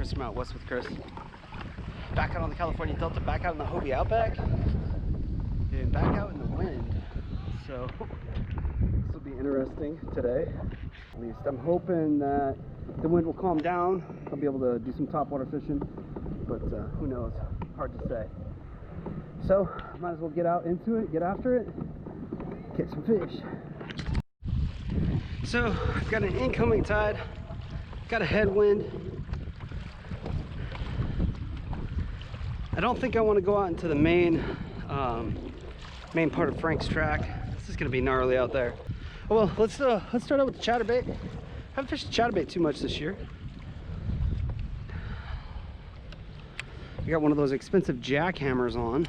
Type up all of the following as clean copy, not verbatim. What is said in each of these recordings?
guys from out west with Chris. Back out on the California Delta, back out in the Hobie Outback, and back out in the wind. So this will be interesting today. At least I'm hoping that the wind will calm down. I'll be able to do some topwater fishing, but who knows? Hard to say. So might as well get out into it, get after it, catch some fish. So I've got an incoming tide, got a headwind. I don't think I want to go out into the main part of Frank's track. This is going to be gnarly out there. Oh, well, let's start out with the chatterbait. I haven't fished the chatterbait too much this year. I got one of those expensive jackhammers on.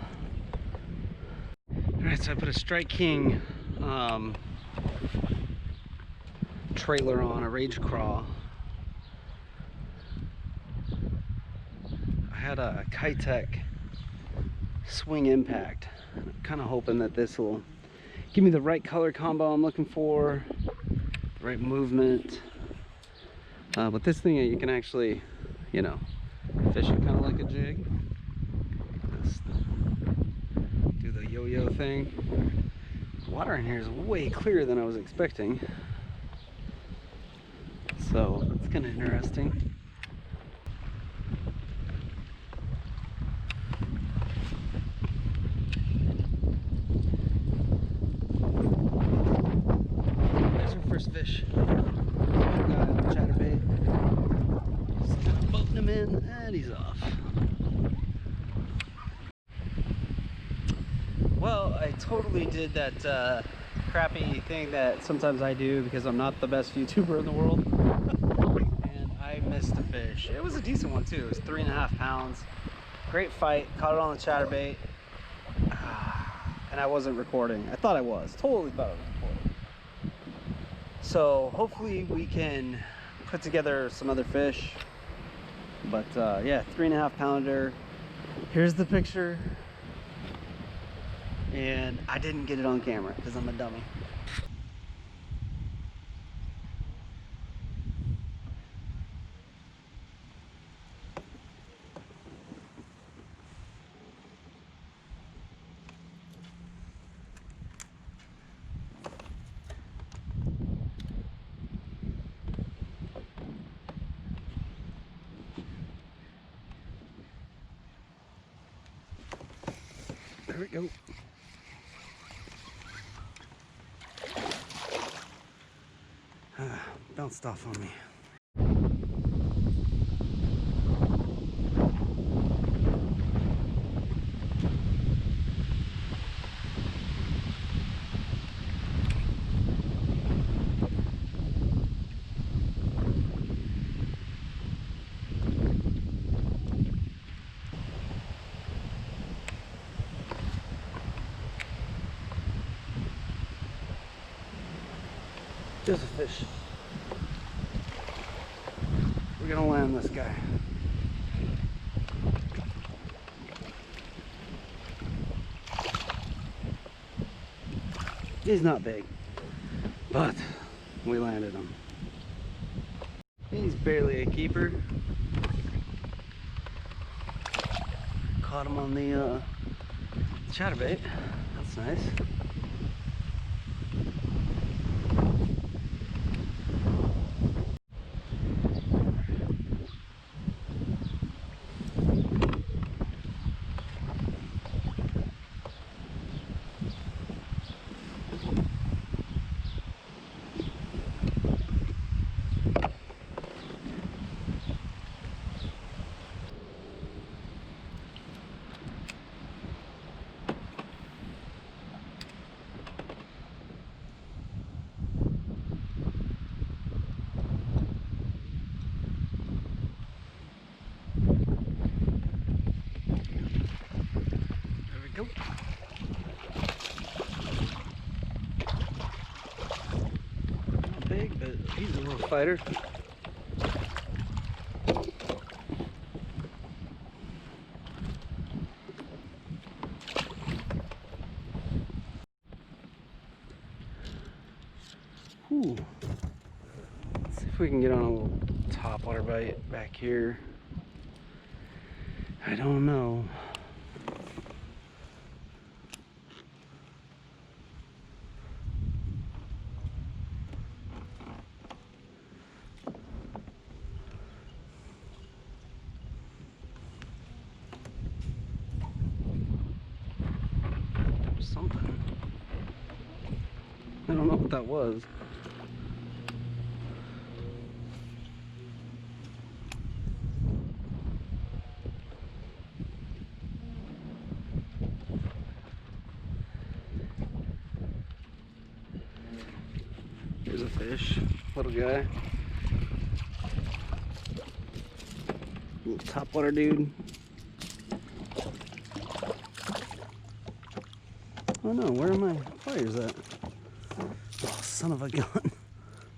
All right, so I put a Strike King trailer on, a Rage Craw. I had a Kayak swing impact. I'm kind of hoping that this will give me the right color combo I'm looking for, the right movement. With this thing, you can actually, you know, fish it kind of like a jig. Just do the yo-yo thing. The water in here is way clearer than I was expecting, so it's kind of interesting. Fish. Chatterbait. Just kind of boating him in, and he's off. Well, I totally did that crappy thing that sometimes I do because I'm not the best YouTuber in the world. And I missed a fish. It was a decent one too. It was 3.5 pounds. Great fight. Caught it on the chatterbait. And I wasn't recording. I thought I was. Totally thought I was recording. So hopefully we can put together some other fish. But yeah, 3.5 pounder. Here's the picture. And I didn't get it on camera because I'm a dummy. There we go. Bounced off on me. There's a fish. We're gonna land this guy. He's not big, but we landed him. He's barely a keeper. Caught him on the chatterbait. That's nice. Go. Not big, but he's a little fighter. Ooh. Let's see if we can get on a little topwater bite back here. I don't know. Something. I don't know what that was. Here's a fish, little guy. Little topwater dude. Oh no, where are my pliers at? Oh, son of a gun.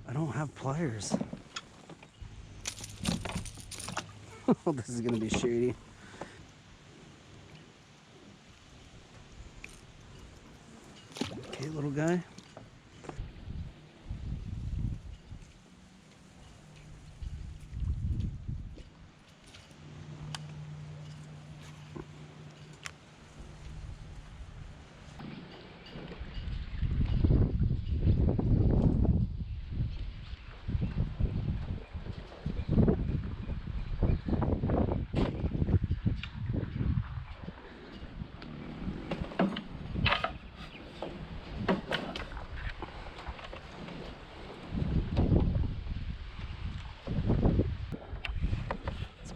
I don't have pliers. Oh, this is gonna be shady. Okay, little guy.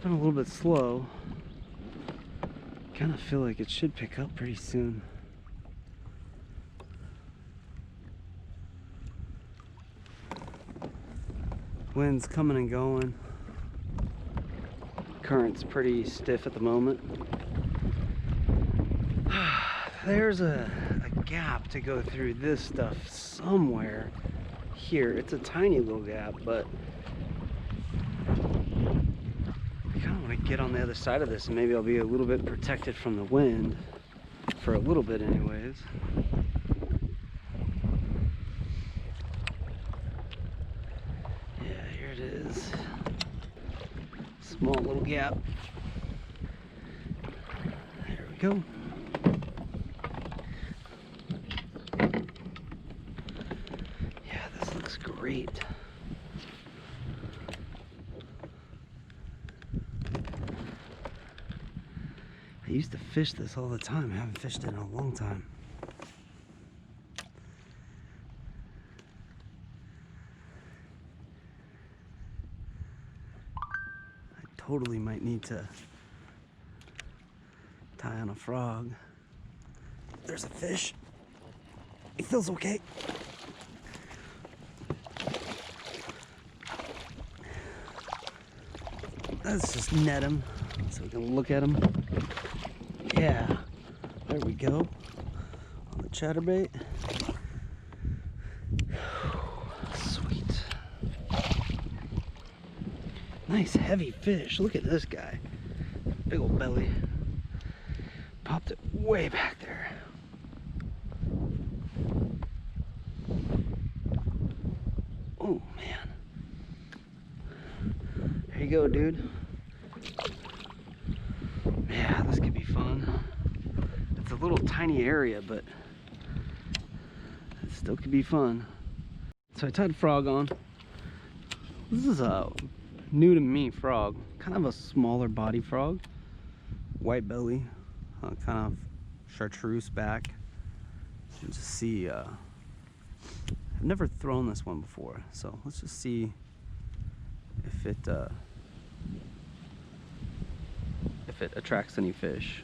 Been a little bit slow. Kind of feel like it should pick up pretty soon. Wind's coming and going. Current's pretty stiff at the moment. There's a gap to go through this stuff somewhere here. It's a tiny little gap, but I kind of want to get on the other side of this and maybe I'll be a little bit protected from the wind for a little bit anyways. Yeah, here it is. Small little gap. There we go. Yeah, this looks great. I used to fish this all the time. I haven't fished it in a long time. I totally might need to tie on a frog. There's a fish. He feels okay. Let's just net him so we can look at him. Yeah, there we go. On the chatterbait. Sweet. Nice heavy fish. Look at this guy. Big old belly. Popped it way back there. Oh man. There you go, dude. Yeah, this could be fun. It's a little tiny area, but it still could be fun. So I tied a frog on. This is a new to me frog. Kind of a smaller body frog. White belly. Kind of chartreuse back. You just see, I've never thrown this one before. So let's just see if it attracts any fish.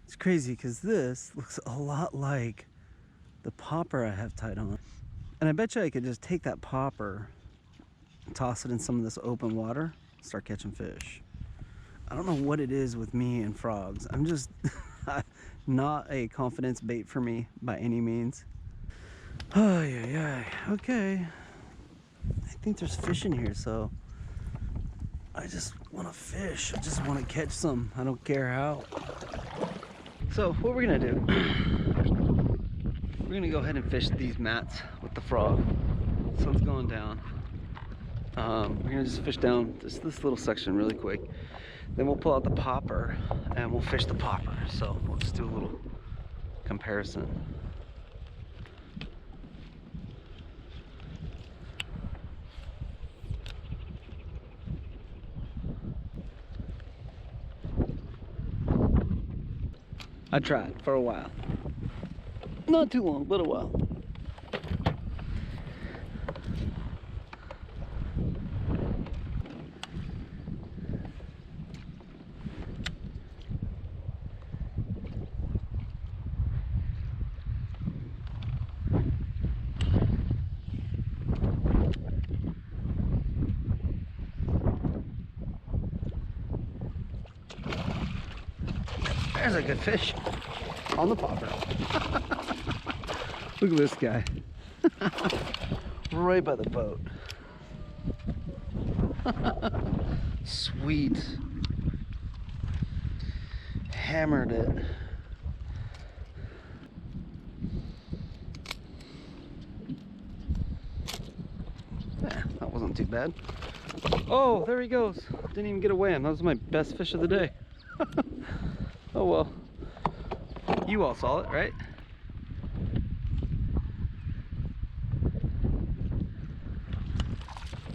It's crazy because this looks a lot like the popper I have tied on. And I bet you I could just take that popper, toss it in some of this open water, start catching fish. I don't know what it is with me and frogs. I'm just not a confidence bait for me by any means. Oh, yeah. Okay. I think there's fish in here, so I just want to fish. I just want to catch some. I don't care how. So what we're gonna do, we're gonna go ahead and fish these mats with the frog. sun's going down. We're gonna just fish down this little section really quick. Then we'll pull out the popper and we'll fish the popper. So we'll just do a little comparison. I tried for a while. Not too long, but a while. There's a good fish on the popper. Look at this guy. Right by the boat. Sweet. Hammered it. Yeah, that wasn't too bad. Oh, there he goes. Didn't even get away him. That was my best fish of the day. Oh well. You all saw it, right?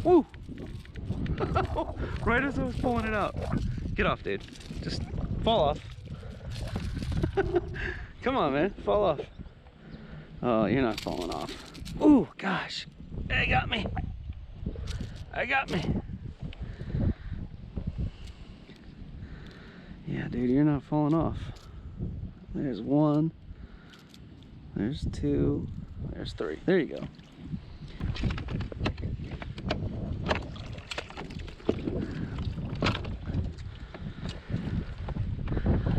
Woo! Right as I was pulling it out. Get off, dude. Just fall off. Come on, man. Fall off. Oh, you're not falling off. Ooh, gosh. They got me. I got me. Yeah, dude, you're not falling off. There's one. There's two. There's three. There you go.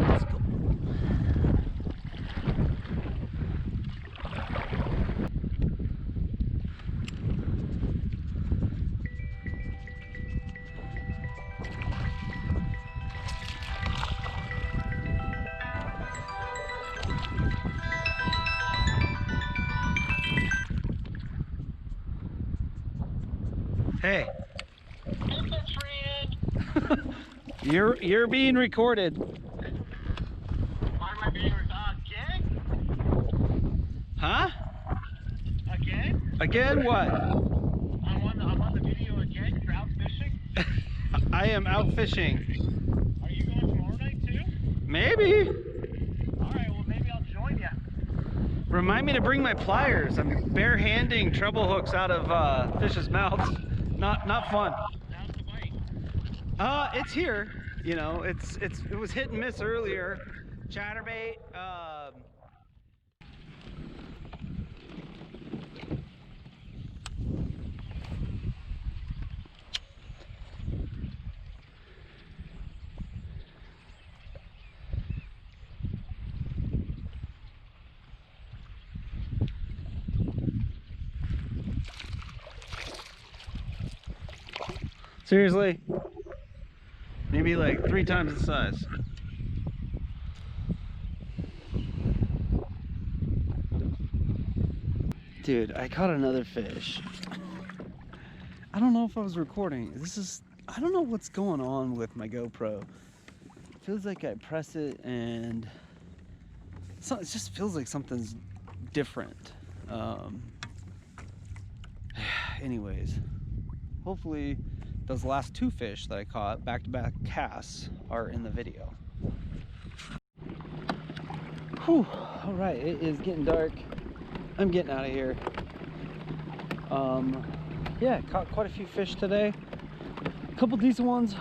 Let's go. Hey. You're being recorded. Why am I being recorded? Again? Huh? Again? Again what? I'm on the video again. You're out fishing? I am out fishing. Are you going tomorrow night too? Maybe. Alright, well maybe I'll join you. Remind me to bring my pliers. I'm bare-handing treble hooks out of fish's mouths. Not fun. How's the bite? It's here. You know, it was hit and miss earlier. Chatterbait. Seriously? Maybe like 3 times the size. Dude, I caught another fish. I don't know if I was recording. I don't know what's going on with my GoPro. It feels like I press it and it just feels like something's different. Anyways, hopefully those last 2 fish that I caught, back-to-back casts, are in the video. Whew, all right, it is getting dark. I'm getting out of here. Yeah, caught quite a few fish today. A couple decent ones.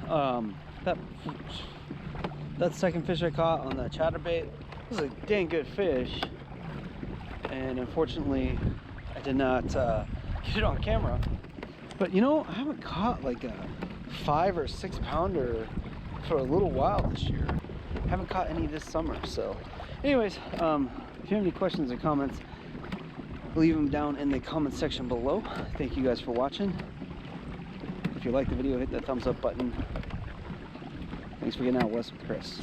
That second fish I caught on the chatterbait was a dang good fish. And unfortunately, I did not get it on camera. But you know, I haven't caught like a 5 or 6 pounder for a little while this year. I haven't caught any this summer. So anyways, if you have any questions or comments, leave them down in the comment section below. Thank you guys for watching. If you like the video, hit that thumbs up button. Thanks for getting out west with Chris.